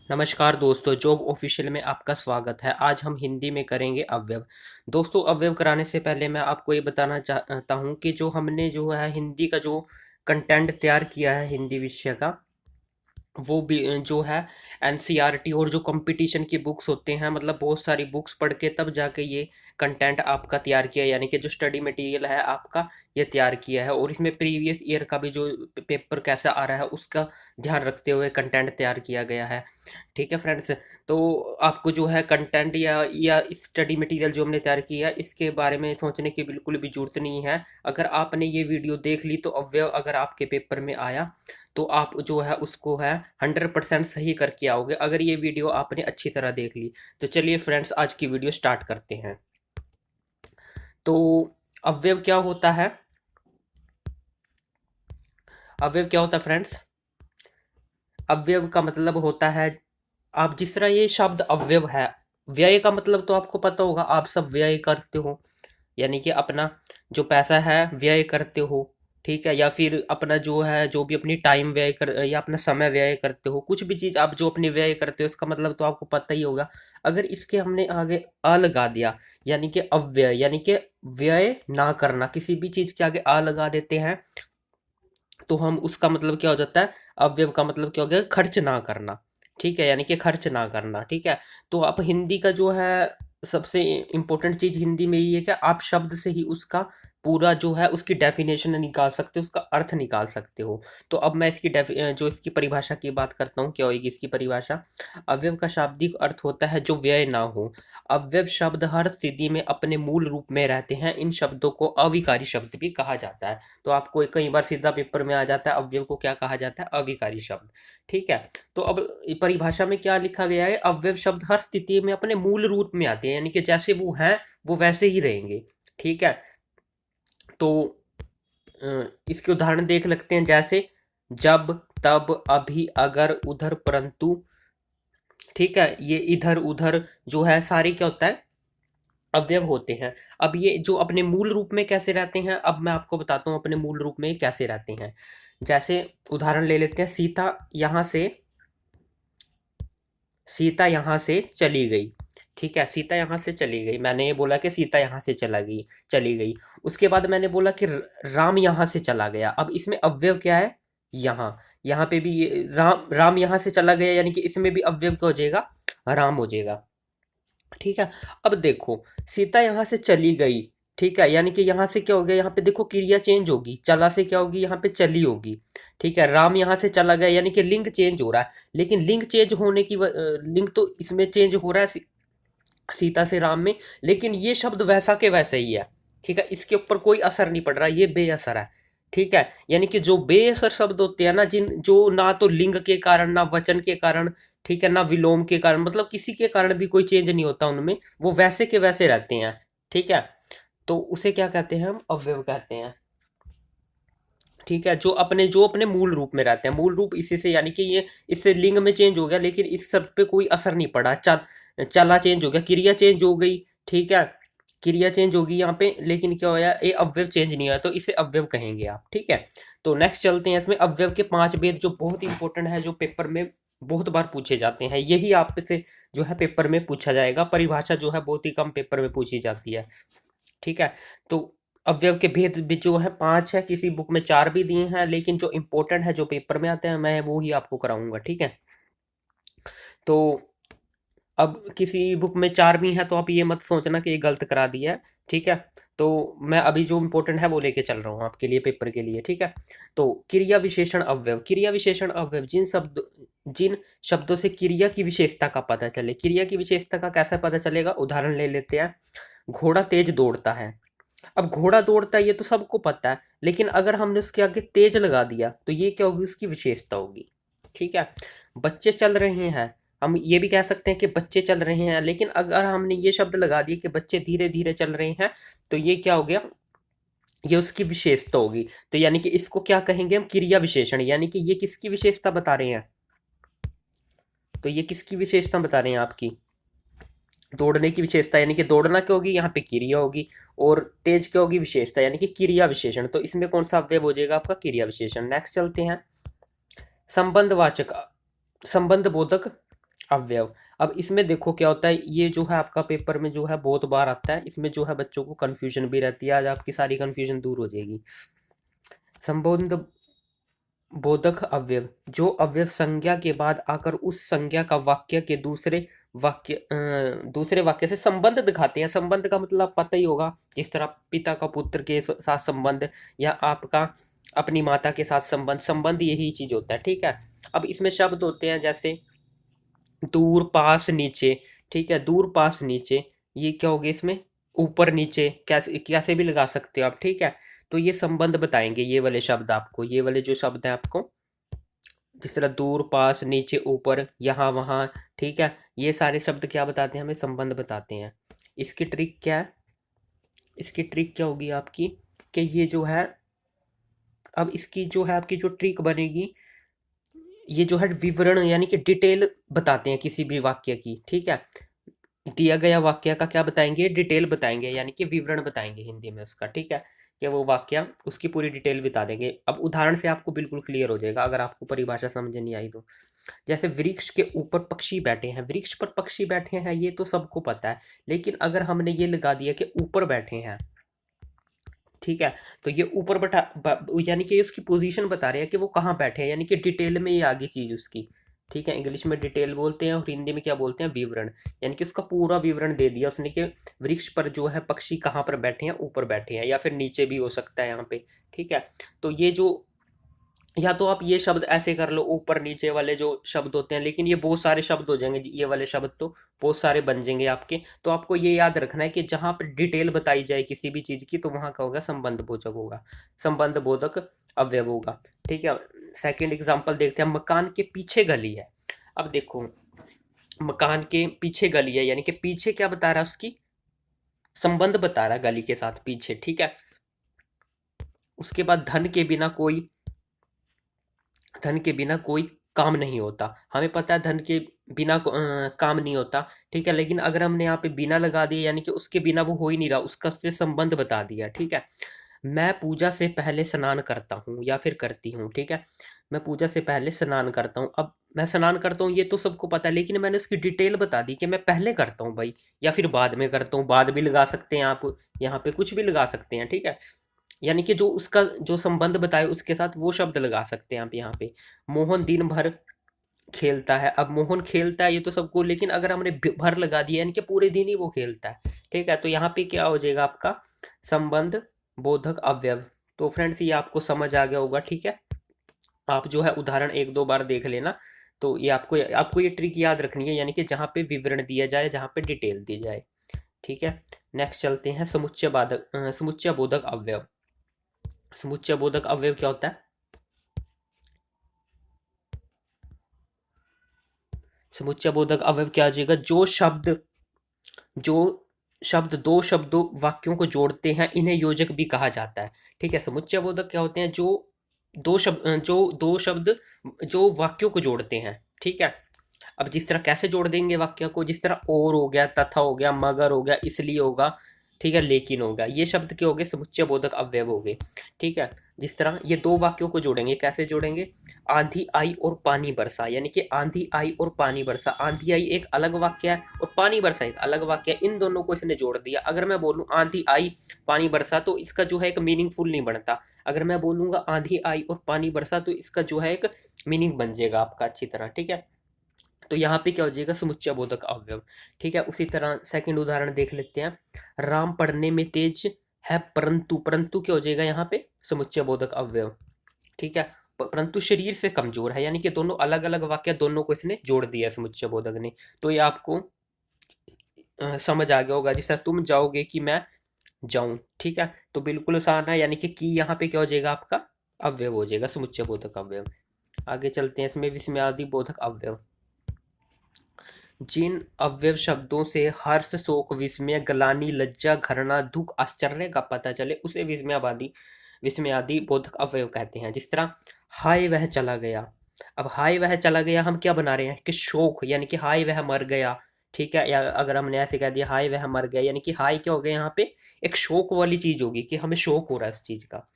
नमस्कार दोस्तों, job official में आपका स्वागत है। आज हम हिंदी में करेंगे अवयव। दोस्तों, अवयव कराने से पहले मैं आपको ये बताना चाहता हूँ कि जो हमने जो है हिंदी का जो कंटेंट तैयार किया है हिंदी विषय का, वो भी जो है एनसीईआरटी और जो कंपटीशन की बुक्स होते हैं, मतलब बहुत सारी बुक्स पढ़ के तब जाके ये कंटेंट आपका तैयार किया, यानी कि जो स्टडी मटेरियल है आपका ये तैयार किया है। और इसमें प्रीवियस ईयर का भी जो पेपर कैसा आ रहा है उसका ध्यान रखते हुए कंटेंट तैयार किया गया है। ठीक है फ्रेंड्स, तो आपको जो है कंटेंट या स्टडी मटेरियल जो हमने तैयार किया है इसके बारे में सोचने की बिल्कुल भी जरूरत नहीं है। अगर आपने ये वीडियो देख ली तो अव्यय अगर आपके पेपर में आया तो आप जो है उसको है 100% सही करके आओगे, अगर ये वीडियो आपने अच्छी तरह देख ली। तो चलिए फ्रेंड्स, आज की वीडियो स्टार्ट करते हैं। तो अवयव क्या होता है? अवयव क्या होता है फ्रेंड्स? अवयव का मतलब होता है, आप जिस तरह ये शब्द अवयव है, व्यय का मतलब तो आपको पता होगा, आप सब व्यय करते हो, यानी कि अपना जो पैसा है व्यय करते हो। ठीक है, या फिर अपना जो है जो भी अपनी टाइम व्यय कर या अपना समय व्यय करते हो, कुछ भी चीज़ आप जो अपनी व्यय करते हो इसका मतलब तो आपको पता ही होगा। अगर इसके हमने आगे अ लगा दिया, यानी कि अव्यय, यानी कि व्यय ना करना, किसी भी चीज़ के आगे अ लगा देते हैं तो हम उसका मतलब क्या हो जाता है? अवयव का मतलब क्या हो गया? खर्च ना करना। ठीक है, यानी कि खर्च ना करना। ठीक है, तो आप हिंदी का जो है सबसे इम्पोर्टेंट चीज हिंदी में ये है कि आप शब्द से ही उसका पूरा जो है उसकी डेफिनेशन निकाल सकते हो, उसका अर्थ निकाल सकते हो। तो अब मैं इसकी जो इसकी परिभाषा की बात करता हूँ, क्या होगी इसकी परिभाषा? अवयव का शाब्दिक अर्थ होता है जो व्यय ना हो। अव्यव शब्द हर स्थिति में अपने मूल रूप में रहते हैं। इन शब्दों को अविकारी शब्द भी कहा जाता है। तो आपको कई बार सीधा पेपर में आ जाता है अवयव को क्या कहा जाता है? अविकारी शब्द। ठीक है, तो अब परिभाषा में क्या लिखा गया है? अवयव शब्द हर स्थिति में अपने मूल रूप में आते हैं, यानी कि जैसे वो हैं वो वैसे ही रहेंगे। ठीक है, तो इसके उदाहरण देख लगते हैं, जैसे जब, तब, अभी, अगर, उधर, परंतु। ठीक है, ये इधर उधर जो है सारे क्या होता है? अवयव होते हैं। अब ये जो अपने मूल रूप में कैसे रहते हैं, अब मैं आपको बताता हूँ अपने मूल रूप में ये कैसे रहते हैं। जैसे उदाहरण ले लेते हैं, सीता यहाँ से चली गई। ठीक है, सीता यहाँ से चली गई, मैंने ये बोला कि सीता यहाँ से चली गई। उसके बाद मैंने बोला कि राम यहाँ से चला गया। अब इसमें अवयव क्या है? यहाँ। यहाँ पे भी ये राम राम यहाँ से चला गया, यानी कि इसमें भी अवयव क्या हो जाएगा? राम हो जाएगा। ठीक है, अब देखो, सीता यहाँ से चली गई। ठीक है, यानी कि यहाँ से क्या हो गया? यहाँ पे देखो क्रिया चेंज होगी, चला से क्या होगी? यहाँ पे चली होगी। ठीक है, राम यहाँ से चला गया, यानी कि लिंग चेंज हो रहा है। लेकिन लिंग चेंज होने की लिंग तो इसमें चेंज हो रहा है सीता से राम में, लेकिन ये शब्द वैसा के वैसे ही है। ठीक है, इसके ऊपर कोई असर नहीं पड़ रहा, ये बेअसर है। ठीक है, यानी कि जो बेअसर शब्द होते हैं ना, जिन जो ना तो लिंग के कारण ना वचन के कारण, ठीक है, ना विलोम के कारण, मतलब किसी के कारण भी कोई चेंज नहीं होता उनमें, वो वैसे के वैसे रहते हैं। ठीक है, तो उसे क्या कहते हैं? हम अव्यव कहते हैं। ठीक है, जो अपने मूल रूप में रहते हैं, मूल रूप इसी से, यानी कि ये इससे लिंग में चेंज हो गया लेकिन इस सब पे कोई असर नहीं पड़ा। चला चेंज हो गया, क्रिया चेंज हो गई। ठीक है, क्रिया चेंज होगी यहाँ पे, लेकिन क्या होया? ये अवयव चेंज नहीं हुआ, तो इसे अवयव कहेंगे आप। ठीक है, तो नेक्स्ट चलते हैं। इसमें अवयव के 5 भेद जो बहुत इंपॉर्टेंट है, जो पेपर में बहुत बार पूछे जाते हैं, यही आपसे जो है पेपर में पूछा जाएगा। परिभाषा जो है बहुत ही कम पेपर में पूछी जाती है। ठीक है, तो अवयव के भेद भी जो है 5 है, किसी बुक में 4 भी दिए हैं, लेकिन जो इंपॉर्टेंट है जो पेपर में आते हैं मैं वो ही आपको कराऊंगा। ठीक है, तो अब किसी बुक में 4 भी हैं तो आप ये मत सोचना कि ये गलत करा दिया है। ठीक है, तो मैं अभी जो इंपॉर्टेंट है वो लेके चल रहा हूँ आपके लिए पेपर के लिए। ठीक है, तो क्रिया विशेषण अवयव। क्रिया विशेषण अवयव जिन शब्दों से क्रिया की विशेषता का पता चले। क्रिया की विशेषता का कैसे पता चलेगा? उदाहरण ले लेते हैं, घोड़ा तेज दौड़ता है। अब घोड़ा दौड़ता है ये तो सबको पता है, लेकिन अगर हमने उसके आगे तेज लगा दिया तो ये क्या होगी? उसकी विशेषता होगी। ठीक है, बच्चे चल रहे हैं, हम ये भी कह सकते हैं कि बच्चे चल रहे हैं, लेकिन अगर हमने ये शब्द लगा दिए कि बच्चे धीरे धीरे चल रहे हैं, तो ये क्या हो गया? ये उसकी विशेषता होगी। तो यानी कि इसको क्या कहेंगे हम? क्रिया विशेषण। यानी कि ये किसकी विशेषता बता रहे हैं? तो ये किसकी विशेषता बता रहे हैं? आपकी दौड़ने की विशेषता, यानी कि दौड़ना क्या होगी? यहाँ पे क्रिया होगी। और तेज क्या होगी? विशेषता, यानी कि क्रिया विशेषण। तो इसमें कौन सा अवयव हो जाएगा? आपका क्रिया विशेषण। नेक्स्ट चलते हैं, संबंधवाचक, संबंध बोधक अवयव। अब इसमें देखो क्या होता है, ये जो है आपका पेपर में जो है बहुत बार आता है, इसमें जो है बच्चों को कंफ्यूजन भी रहती है, आज आपकी सारी कंफ्यूजन दूर हो जाएगी। संबंध बोधक अवयव, जो अवयव संज्ञा के बाद आकर उस संज्ञा का वाक्य के दूसरे वाक्य से संबंध दिखाते हैं। संबंध का मतलब पता ही होगा, जिस तरह पिता का पुत्र के साथ संबंध, या आपका अपनी माता के साथ संबंध, संबंध यही चीज होता है, ठीक है। अब इसमें शब्द होते हैं जैसे दूर, पास, नीचे, ठीक है। दूर, पास, नीचे, ये क्या हो गया इसमें, ऊपर नीचे, कैसे कैसे भी लगा सकते हो आप, ठीक है। तो ये संबंध बताएंगे, ये वाले शब्द आपको, ये वाले जो शब्द हैं आपको, जिस तरह दूर, पास, नीचे, ऊपर, यहाँ, वहाँ, ठीक है। ये सारे शब्द क्या बताते हैं, हमें संबंध बताते हैं। इसकी ट्रिक क्या है, इसकी ट्रिक क्या होगी आपकी, कि ये जो है, अब इसकी जो है आपकी जो ट्रिक बनेगी, ये जो है विवरण यानी कि डिटेल बताते हैं किसी भी वाक्य की, ठीक है। दिया गया वाक्य का क्या बताएंगे, डिटेल बताएंगे, यानी कि विवरण बताएंगे हिंदी में उसका, ठीक है। कि वो वाक्य उसकी पूरी डिटेल बता देंगे। अब उदाहरण से आपको बिल्कुल क्लियर हो जाएगा अगर आपको परिभाषा समझ नहीं आई तो। जैसे वृक्ष के ऊपर पक्षी बैठे हैं, वृक्ष पर पक्षी बैठे हैं ये तो सबको पता है, लेकिन अगर हमने ये लगा दिया कि ऊपर बैठे हैं, ठीक है, तो ये ऊपर यानी कि उसकी पोजीशन बता रहे हैं कि वो कहाँ बैठे हैं, यानी कि डिटेल में ये आगे चीज उसकी, ठीक है। इंग्लिश में डिटेल बोलते हैं और हिंदी में क्या बोलते हैं, विवरण, यानी कि उसका पूरा विवरण दे दिया उसने कि वृक्ष पर जो है पक्षी कहाँ पर बैठे हैं, ऊपर बैठे हैं या फिर नीचे भी हो सकता है यहाँ पे, ठीक है। तो ये जो, या तो आप ये शब्द ऐसे कर लो, ऊपर नीचे वाले जो शब्द होते हैं, लेकिन ये बहुत सारे शब्द हो जाएंगे, ये वाले शब्द तो बहुत सारे बन जाएंगे आपके। तो आपको ये याद रखना है कि जहां पर डिटेल बताई जाए किसी भी चीज की, तो वहां का होगा संबंध बोधक होगा, संबंध बोधक अवयव होगा, ठीक है। सेकंड एग्जांपल देखते हैं, मकान के पीछे गली है। अब देखो, मकान के पीछे गली है, यानी कि पीछे क्या बता रहा है, उसकी संबंध बता रहा है गली के साथ, पीछे, ठीक है। उसके बाद धन के बिना कोई काम नहीं होता। हमें पता है धन के बिना काम नहीं होता, ठीक है। लेकिन अगर हमने यहाँ पे बिना लगा दिया, यानी कि उसके बिना वो हो ही नहीं रहा, उसका से संबंध बता दिया, ठीक है। मैं पूजा से पहले स्नान करता हूँ या फिर करती हूँ, ठीक है। मैं पूजा से पहले स्नान करता हूँ। अब मैं स्नान करता हूँ ये तो सबको पता है, लेकिन मैंने उसकी डिटेल बता दी कि मैं पहले करता हूँ भाई, या फिर बाद में करता हूँ, बाद भी लगा सकते हैं आप, यहाँ पे कुछ भी लगा सकते हैं, ठीक है। यानी कि जो उसका जो संबंध बताए उसके साथ वो शब्द लगा सकते हैं आप यहाँ पे। मोहन दिन भर खेलता है, अब मोहन खेलता है ये तो सबको, लेकिन अगर हमने भर लगा दिया यानी कि पूरे दिन ही वो खेलता है, ठीक है। तो यहाँ पे क्या हो जाएगा आपका संबंध बोधक अवयव। तो फ्रेंड्स ये आपको समझ आ गया होगा, ठीक है। आप जो है उदाहरण एक दो बार देख लेना, तो ये आपको आपको ये ट्रिक याद रखनी है, यानी कि जहाँ पे विवरण दिया जाए, जहाँ पे डिटेल दी जाए, ठीक है। नेक्स्ट चलते हैं, समुच्चय बोधक अवयव। समुच्चय बोधक अवयव क्या होता है, समुच्चय बोधक अवयव क्या आ जाएगा, जो शब्द दो शब्दों वाक्यों को जोड़ते हैं इन्हें योजक भी कहा जाता है, ठीक है। समुच्चय बोधक क्या होते हैं, जो दो शब्द जो वाक्यों को जोड़ते हैं, ठीक है। अब जिस तरह कैसे जोड़ देंगे वाक्य को, जिस तरह और हो गया, तथा हो गया, मगर हो गया, इसलिए होगा, ठीक है, लेकिन होगा, ये शब्द के हो गए समुच्चय बोधक अवयव हो गए, ठीक है। जिस तरह ये दो वाक्यों को जोड़ेंगे, कैसे जोड़ेंगे, आंधी आई और पानी बरसा, यानी कि आंधी आई और पानी बरसा, आंधी आई एक अलग वाक्य है और पानी बरसा एक अलग वाक्य है, इन दोनों को इसने जोड़ दिया। अगर मैं बोलूं आंधी आई पानी बरसा तो इसका जो है एक मीनिंगफुल नहीं बनता। अगर मैं बोलूंगा आंधी आई और पानी बरसा तो इसका जो है एक मीनिंग बन जाएगा आपका अच्छी तरह, ठीक है। तो यहाँ पे क्या हो जाएगा, समुच्चय बोधक अवयव, ठीक है। उसी तरह सेकंड उदाहरण देख लेते हैं, राम पढ़ने में तेज है परंतु, परंतु क्या हो जाएगा यहाँ पे, समुच्चय बोधक अवयव, ठीक है। परंतु शरीर से कमजोर है, यानी कि दोनों अलग अलग वाक्य, दोनों को इसने जोड़ दिया समुच्चय बोधक ने। तो ये आपको समझ आ गया होगा, जिस तरह तुम जाओगे कि मैं जाऊं, ठीक है। तो बिल्कुल आसान है, यानी कि यहाँ पे क्या हो जाएगा आपका अवयव हो जाएगा, समुच्चय बोधक अवयव। आगे चलते हैं, इसमें विस्मयादि बोधक अवयव। जिन अव्यव शब्दों से हर्ष, शोक, विस्मय, ग्लानि, लज्जा, घृणा, दुख, आश्चर्य का पता चले उसे विस्मयादि बोधक अवयव कहते हैं। जिस तरह हाय वह चला गया, अब हाय वह चला गया हम क्या बना रहे हैं कि शोक, यानी कि हाय वह मर गया, ठीक है। या अगर हमने ऐसे कह दिया हाय वह मर गया, यानी कि हाय क्या हो गया यहाँ पे, एक शोक वाली चीज होगी कि हमें शोक हो रहा है उस चीज का,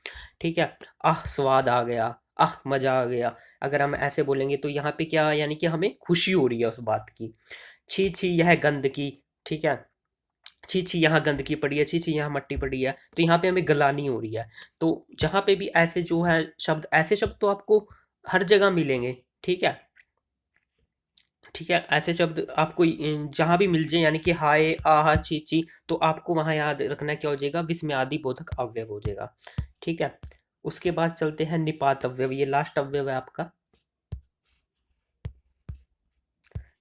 ठीक है। आह स्वाद आ गया, आह मज़ा आ गया। अगर हम ऐसे बोलेंगे तो यहाँ पे क्या, यानी कि हमें खुशी हो रही है उस बात की। छी छी यह गंदगी, ठीक है, छी छी यहाँ गंदगी पड़ी है, छी छी यहाँ मट्टी पड़ी है, तो यहाँ पे हमें गलानी हो रही है। तो जहाँ पे भी ऐसे जो है शब्द, ऐसे शब्द तो आपको हर जगह मिलेंगे, ठीक है। ठीक है, ऐसे शब्द आपको जहाँ भी मिल जाए, यानी कि हाय आहा छी छी, तो आपको वहाँ याद रखना क्या हो जाएगा, विस्मयादि बोधक अव्यय हो जाएगा। ठीक है, उसके बाद चलते हैं निपात अव्यय, ये लास्ट अव्यय है आपका।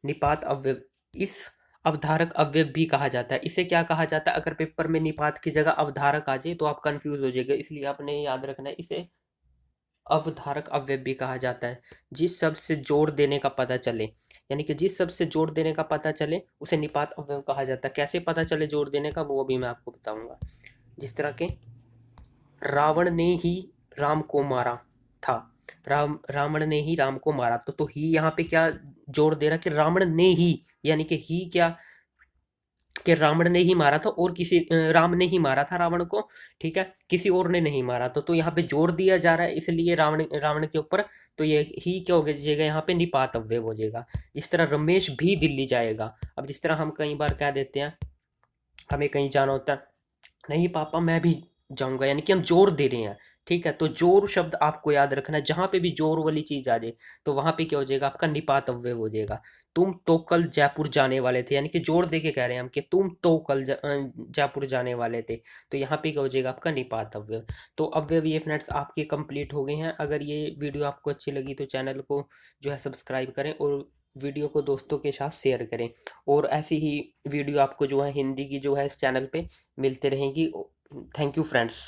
निपात अव्यय, इस अवधारक अव्यय भी कहा जाता है। इसे क्या कहा जाता है, अगर पेपर में निपात की जगह अवधारक आ जाए तो आप कंफ्यूज हो जाएगा, इसलिए आपने याद रखना है, इसे अवधारक अव्यय भी कहा जाता है। जिस शब्द से जोड़ देने का पता चले, यानी कि जिस शब्द से जोड़ देने का पता चले उसे निपात अव्यय कहा जाता है। कैसे पता चले जोड़ देने का, वो भी मैं आपको बताऊंगा। जिस तरह के रावण ने ही राम को मारा था, रावण ने ही राम को मारा, तो ही यहाँ पे क्या जोड़ दे रहा कि रावण ने ही, यानी कि ही क्या, कि रावण ने ही मारा था, और किसी राम ने ही मारा था रावण को, ठीक है, किसी और ने नहीं मारा। तो यहाँ पे जोर दिया जा रहा है, इसलिए रावण रावण के ऊपर, तो ये ही क्या हो जाएगा, यहाँ पे निपात अव्यय हो जाएगा। जिस तरह रमेश भी दिल्ली जाएगा, अब जिस तरह हम कई बार कह देते हैं, हमें कहीं जाना होता है, नहीं पापा मैं भी जाऊंगा, यानी कि हम जोर दे रहे हैं। ठीक है, तो जोर शब्द आपको याद रखना है, जहां पे भी जोर वाली चीज आ जाए तो वहां पे क्या हो जाएगा, आपका निपात अव्यय हो जाएगा। तुम तो कल जयपुर जाने वाले थे, यानी कि जोर दे के कह रहे हैं हम कि तुम तो कल जयपुर जाने वाले थे, तो यहाँ पे क्या हो जाएगा, आपका निपात अव्यय। तो अव्यय ये फ्रेंड्स आपके कंप्लीट हो गए हैं। अगर ये वीडियो आपको अच्छी लगी तो चैनल को जो है सब्सक्राइब करें, और वीडियो को दोस्तों के साथ शेयर करें। और ऐसी ही वीडियो आपको जो है हिंदी की जो है इस चैनल पे मिलते रहेंगी। Thank you friends.